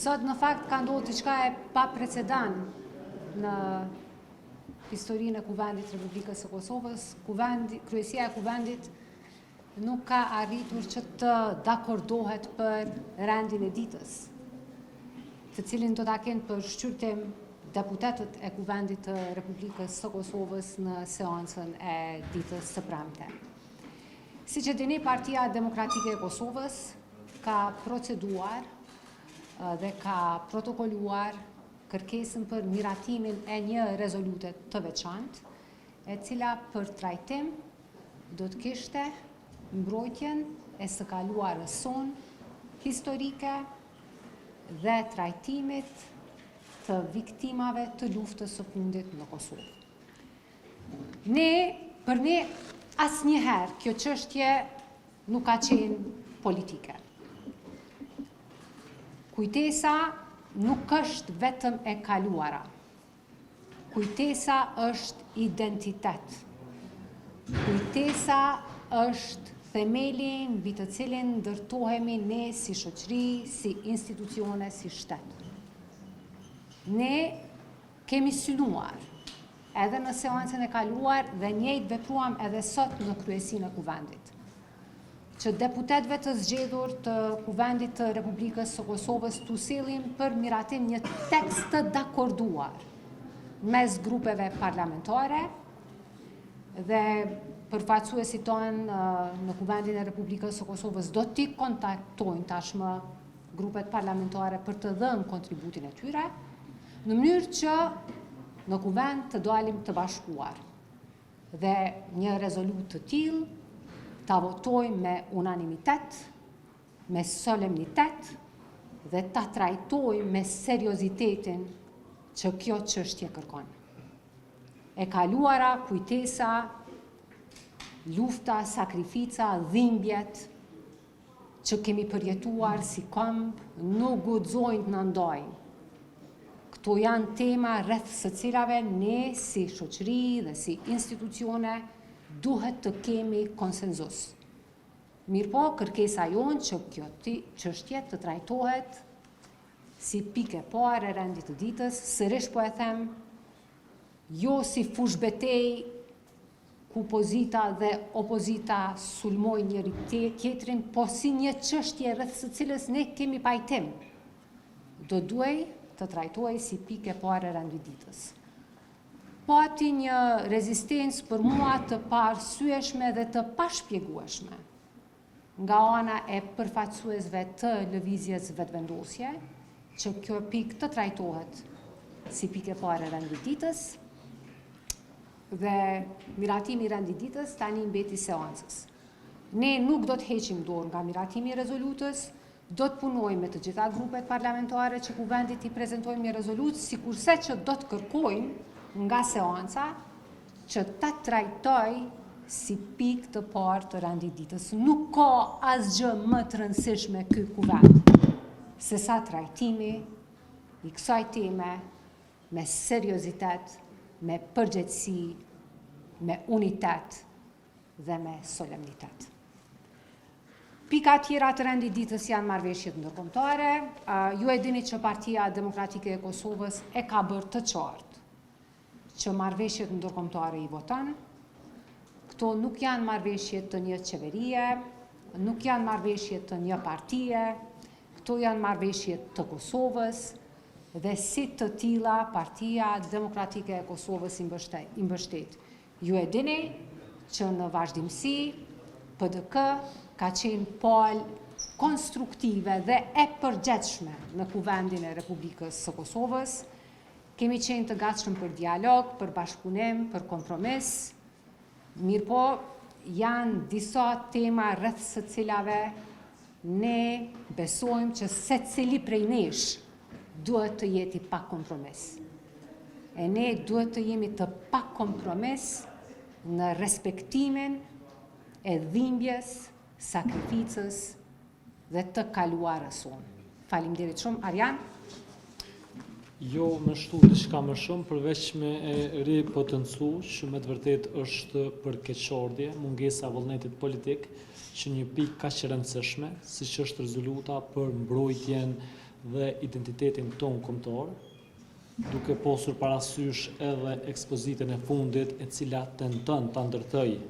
Sot në fakt ka ndodhur diçka e pa precedent në historinë e Kuvendit Republikës së Kosovës. Kryesia e Kuvendit nuk ka arritur që të dakordohet për rendin e ditës, të cilin do ta kenë për shqyrtim deputetët e Kuvendit të Republikës së Kosovës në seancën e ditës së premte. Siç e dini, Partia Demokratike e Kosovës ka proceduar dhe ka protokolluar kërkesën për miratimin e një rezolute të veçantë, e cila për trajtim do të kishte mbrojtjen e së kaluarës sonë historike dhe trajtimit të viktimave të luftës së fundit në Kosovë. Për ne asnjëherë kjo çështje nuk ka qenë politike. Kujtesa nuk është vetëm e kaluara. Kujtesa është identitet. Kujtesa është themeli mbi të cilin ndërtohemi ne si shoqëri, si institucione, si shtet. Ne kemi synuar edhe në seancën e kaluar dhe njëjtë vepruam edhe sot në kryesinë e Kuvendit, që deputetëve të zgjedhur të Kuvendit të Republikës së Kosovës t'u sillim për miratim një tekst të dakorduar mes grupeve parlamentare dhe përfaqësuesit tonë në Kuvendin e Republikës së Kosovës do t'i kontaktojnë tashmë grupet parlamentare për të dhënë kontributin e tyre, në mënyrë që në Kuvend të dalim të bashkuar dhe një rezolutë të tillë ta votojmë me unanimitet, me solemnitet dhe ta trajtojmë me seriozitetin që kjo çështje kërkon. E kaluara, kujtesa, lufta, sakrifica, dhimbjet që kemi përjetuar si këmbë nuk guxojnë të na ndajnë. Këto janë tema rreth së cilave ne si shoqëri dhe si institucione duhet të kemi konsenzus. Mirëpo, kërkesa jonë që kjo çështje të trajtohet si pikë e parë e rendit të ditës, sërish po e them, jo si fush betejë ku pozita dhe opozita sulmojnë njëri tjetrin, po si një çështje rreth së cilës ne kemi pajtim. Do duhej të trajtohej si pikë e parë e rendit ditës. Pati një rezistencë për mua të paarsyeshme dhe të pashpjegueshme nga ana e përfaqësuesve të lëvizjes vetëvendosje, që kjo pikë të trajtohet si pikë e parë e rendit ditës dhe miratimi i rendit ditës tani mbeti seancës. Ne nuk do të heqim dorë nga miratimi i rezolutës, do të punojmë me të gjitha grupet parlamentare që Kuvendit i prezantojmë një rezolutë, sikurse që do të kërkojmë nga seanca që ta trajtoj si pikë të parë të rendit ditës. Nuk ka asgjë më të rëndësishme ky Kuvend se sa trajtimi i kësaj teme me seriozitet, me përgjegjësi, me unitet dhe me solemnitet. Pika tjera të rendit ditës janë marrëveshjet ndërkombëtare. Ju e dini që Partia Demokratike e Kosovës e ka bërë të qartë që marrëveshjet ndërkombëtare i voton. Këto nuk janë marrëveshje të një qeverie, nuk janë marrëveshje të një partie, këto janë marrëveshje të Kosovës dhe si të tilla Partia Demokratike e Kosovës i mbështet. Ju e dini që në vazhdimsi PDK ka qenë palë konstruktive dhe e përgjithshme në Kuvendin e Republikës së Kosovës. Kemi qenë të gatshëm për dialog, për bashkëpunim, për kompromis. Mirëpo, janë disa tema rreth së cilave ne besojmë që secili prej nesh duhet të jeti pa kompromis. E ne duhet të jemi të pa kompromis në respektimin e dhimbjes, sakrificës dhe të kaluarës sonë. Faleminderit shumë, Arjan. Jo me shtu diçka më shumë, përveç me e ripotencu që me të vërtet është për keqardhje, mungesa vullnetit politik, që një pikë kaq e rëndësishme, siç është rezoluta për mbrojtjen dhe identitetin tonë kombëtar, duke posur parasysh edhe ekspozitën e fundit e cila tenton ta ndërthojë,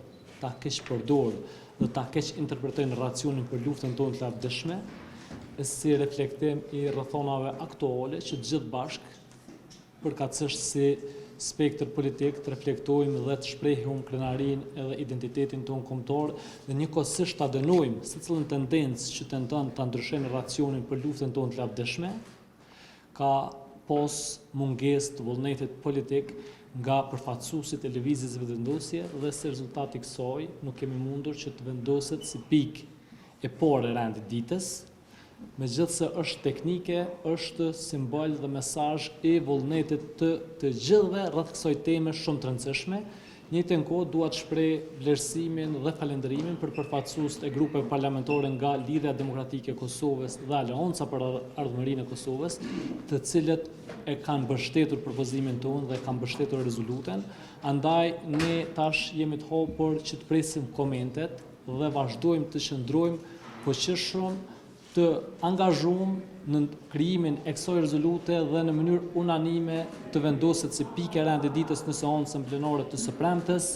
ta keqpërdor dhe ta keq interpretojë narracionin për luftën tonë të lavdishme, si reflektim i rrethonave aktuale që të gjithë bashk përkatësisht si spektër politik të reflektojmë dhe të shprehim krenarinë edhe identitetin tonë kombëtar dhe njëkohësisht ta dënojmë secilën tendencë që tenton ta ndryshojë narracionin për luftën tonë të lavdishme, ka pos mungesë të vullnetit politik nga përfaqësuesit e lëvizjes vetëvendosje dhe si rezultati i kësaj nuk kemi mundur që të vendoset si pikë e parë e rendit ditës, megjithse është teknike, është simbol dhe mesazh i vullnetit të gjithëve rreth kësaj teme shumë të rëndësishme. Njëjtën kohë dua të shpreh vlerësimin dhe falënderimin për përfaqësuesit e grupeve parlamentare nga Lidhja Demokratike e Kosovës dhe Aleanca për Ardhmërinë e Kosovës, të cilët e kanë mbështetur propozimin tonë dhe kanë mbështetur rezolutën. Andaj ne tash jemi të hapur që të presim komentet dhe vazhdojmë të qëndrojmë fuqishëm të angazhuar në krijimin e kësaj rezolute dhe në mënyrë unanime të vendoset si pikë e rendit ditës në seancën plenare të së premtes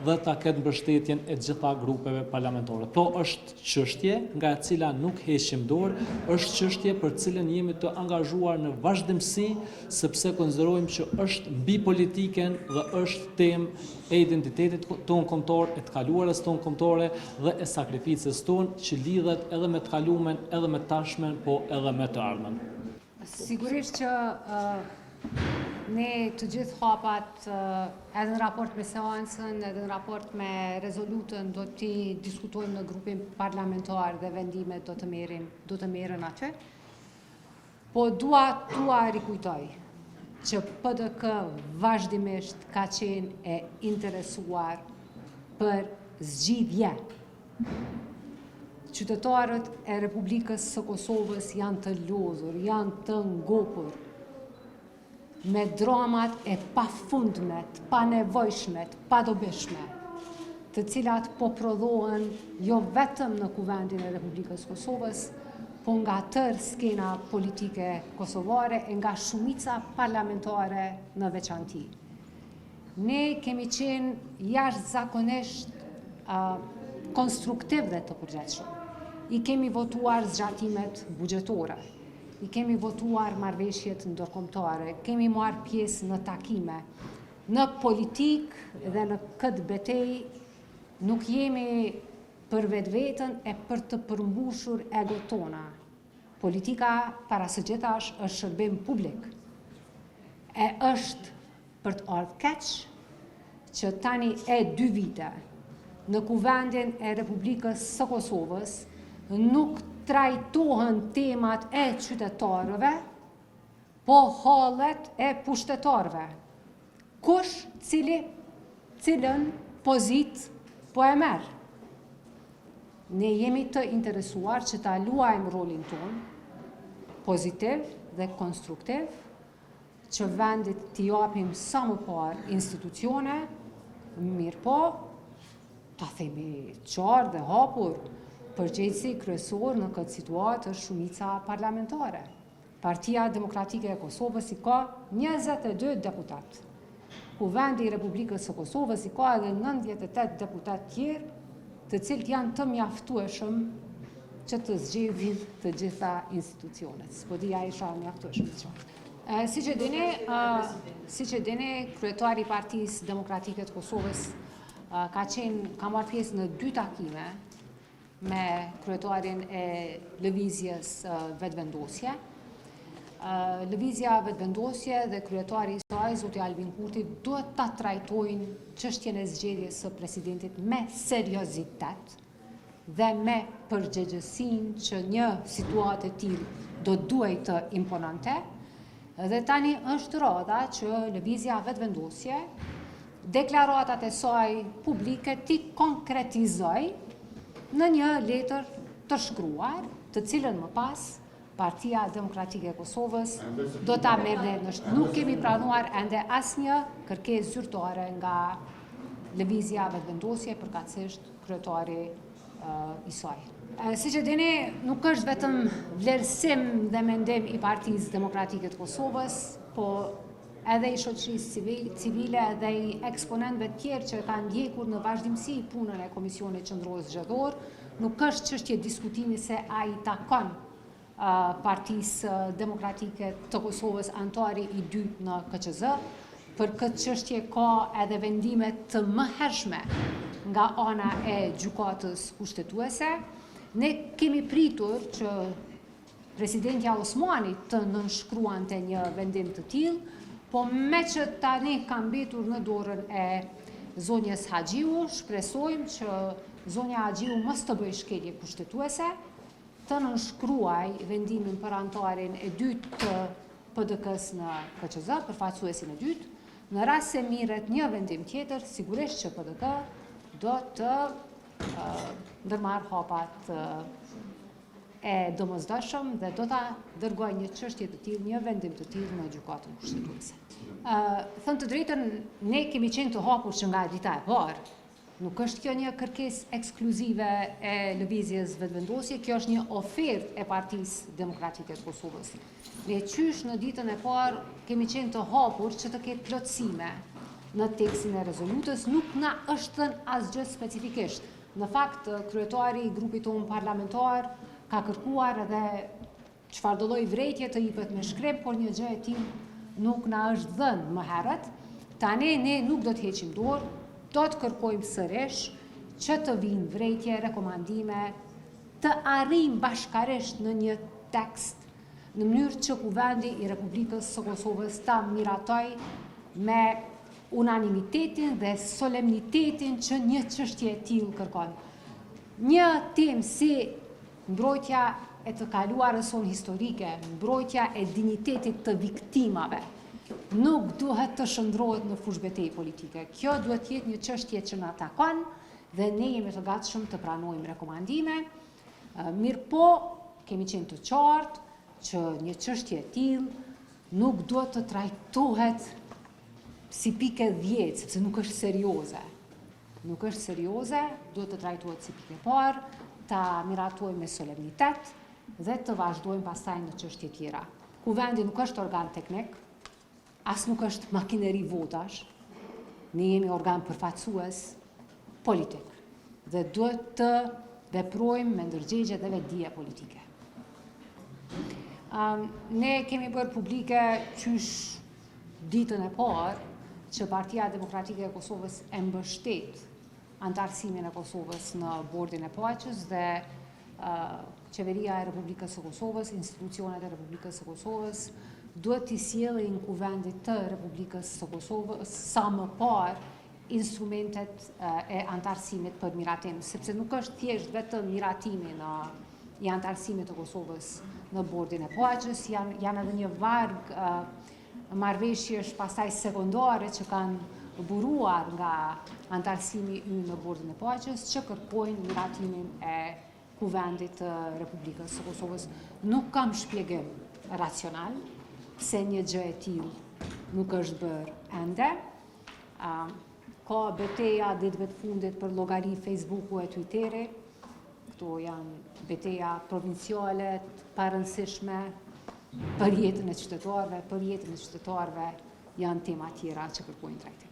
dhe ta ketë mbështetjen e gjitha grupeve parlamentare. Po është çështje nga e cila nuk heqim dorë, është çështje për cilën jemi të angazhuar në vazhdimsi, sepse konsiderojmë që është mbi politiken dhe është temë e identitetit tonë kombëtar, e të kaluarës tonë kombëtare dhe e sakrificës tonë që lidhet edhe me të kalumen, edhe me tashmen, po edhe me të ardhmen. Sigurisht që ne të gjithë hapat, edhe në raport me seancën, edhe në raport me rezolutën, do t'i diskutojmë në grupin parlamentar dhe vendimet do të merren aty. Po dua t'ua rikujtoj që PDK vazhdimisht ka qenë e interesuar për zgjidhje. Qytetarët e Republikës së Kosovës janë të lodhur, janë të ngopur me dramat e pafundmet, panevojshmet, padobishme, të cilat po prodhohen jo vetëm në kuvendin e Republikës Kosovës, po nga tërë skena politike kosovare e nga shumica parlamentare në veçanti. Ne kemi qenë jashtëzakonisht konstruktiv dhe të përgjithshëm. I kemi votuar zgjatimet buxhetore. I kemi votuar marrëveshjet ndërkombëtare, kemi marrë pjesë në takime. Në politikë dhe në këtë betejë nuk jemi për vetveten e për të përmbushur egot tona. Politika para së gjithash është shërbim publik. E është për të ardhur keq që tani e 2 vite në kuvendin e Republikës së Kosovës nuk trajtohen temat e qytetarëve, po hallet e pushtetarëve. Kush cilën pozit po e merr. Ne jemi të interesuar që ta luajmë rolin tonë, pozitiv dhe konstruktiv, që vendit t'i japim sa më parë institucione, mirë po, ta themi qartë dhe hapur, përgjegjësi kryesor në këtë situatë është shumica parlamentare. Partia Demokratike e Kosovës i ka 22 deputat. Kuvendi i Republikës së Kosovës i ka edhe 98 deputat tjerë, të cilët janë të mjaftueshëm që të zgjidhin të gjitha institucionet. S'po dija isha mjaftueshëm çfarë. Siç e dini, kryetari i Partisë Demokratike të Kosovës ka marrë pjesë në 2 takime me kryetarin e lëvizjes vetëvendosje. Lëvizja vetëvendosje dhe kryetari i saj, zoti Albin Kurti, duhet ta trajtojnë çështjen e zgjedhjes së presidentit me seriozitet dhe me përgjegjësinë që një situatë e tillë do duhet të impononte. Dhe tani është rrodha që lëvizja vetëvendosje deklaratat e saj publike ti konkretizoj në një letër të shkruar, të cilën më pas Partia Demokratike e Kosovës do ta merrte në shtëpi. Nuk kemi pranuar ende asnjë kërkesë zyrtare nga lëvizja vetëvendosje, përkatësisht kryetari i saj. Si që dini, nuk është vetëm vlerësim dhe mendim i Partisë Demokratike të Kosovës, po edhe i shoqërisë civile edhe i eksponentëve tjerë që kanë ndjekur në vazhdimsi punën e Komisionit Qendror Zgjedhor, nuk është çështje diskutimi se a i takon Partisë Demokratike të Kosovës antari i dytë në KQZ. Për këtë çështje ka edhe vendime të mëhershme nga ana e gjykatës kushtetuese. Ne kemi pritur që presidentja Osmani të nënshkruante një vendim të tillë, po me që tani ka mbetur në dorën e zonjës Haxhiu, shpresojmë që zonja Haxhiu mos të bëjë shkelje kushtetuese, të nënshkruaj vendimin për antarin e dytë të PDK-s në KQZ, përfaqësuesin e dytë. Në rast se mirret një vendim tjetër, sigurisht që PDK do të ndërmarrë hapat e domosdoshëm dhe do ta dërgojë një çështje të tillë, një vendim të tillë në gjykatën kushtetuese. Thënë të drejtën, ne kemi qenë të hapur që nga dita e parë. Nuk është kjo një kërkesë ekskluzive e lëvizjes vetëvendosje, kjo është një ofertë e Partisë Demokratike të Kosovës. Ne qysh në ditën e parë kemi qenë të hapur që të ketë plotësime në tekstin e rezolutës, nuk na është thënë asgjë specifikisht. Në fakt, kryetari i grupit tonë parlamentar ka kërkuar edhe çfarëdo lloj vërejtje të jepet me shkrim, por një gjë e tillë nuk na është dhënë më herët. Tani ne nuk do të heqim dorë, do të kërkojmë sërish që të vinë vërejtje, rekomandime, të arrijmë bashkarisht në një tekst në mënyrë që Kuvendi i Republikës së Kosovës ta miratoj me unanimitetin dhe solemnitetin që një çështje e tillë kërkon. Një temë si mbrojtja e të kaluarës sonë historike, mbrojtja e dinjitetit të viktimave, nuk duhet të shndrohet në fushë betejë politike. Kjo duhet të jetë një çështje që na takon dhe ne jemi të gatshëm të pranojmë rekomandime. Mirëpo, kemi qenë të qartë që një çështje e tillë nuk duhet të trajtohet si pike 10, sepse nuk është serioze. Nuk është serioze, duhet të trajtohet si pike parë, ta miratojmë me solemnitet dhe të vazhdojmë pastaj në çështje tjera. Kuvendi nuk është organ teknik, as nuk është makineri votash, ne jemi organ përfaqësues politik dhe duhet të veprojmë me ndërgjegje dhe vetdije politike. Ne kemi bërë publike qysh ditën e parë që Partia Demokratike e Kosovës e mbështet antarësimin e Kosovës në bordin e paqes dhe Qeveria e Republikës së Kosovës, institucionet e Republikës së Kosovës duhet t'i sjellin Kuvendit të Republikës së Kosovës sa më parë instrumentet e antarësimit për miratim, sepse nuk është thjesht vetëm miratimi i antarësimit të Kosovës në bordin e paqes, janë edhe një varg marrëveshjesh pastaj sekondare që kanë buruar nga antarësimi ynë në bordin e paqes, që kërkojnë miratimin e Kuvendit të Republikës së Kosovës. Nuk kam shpjegim racional pse një gjë e tillë nuk është bërë ende. Ka beteja ditëve të fundit për llogari Facebooku e Twitteri. Këto janë beteja provinciale, parëndësishme për jetën e qytetarëve, janë tema tjera që kërkojnë trajtim.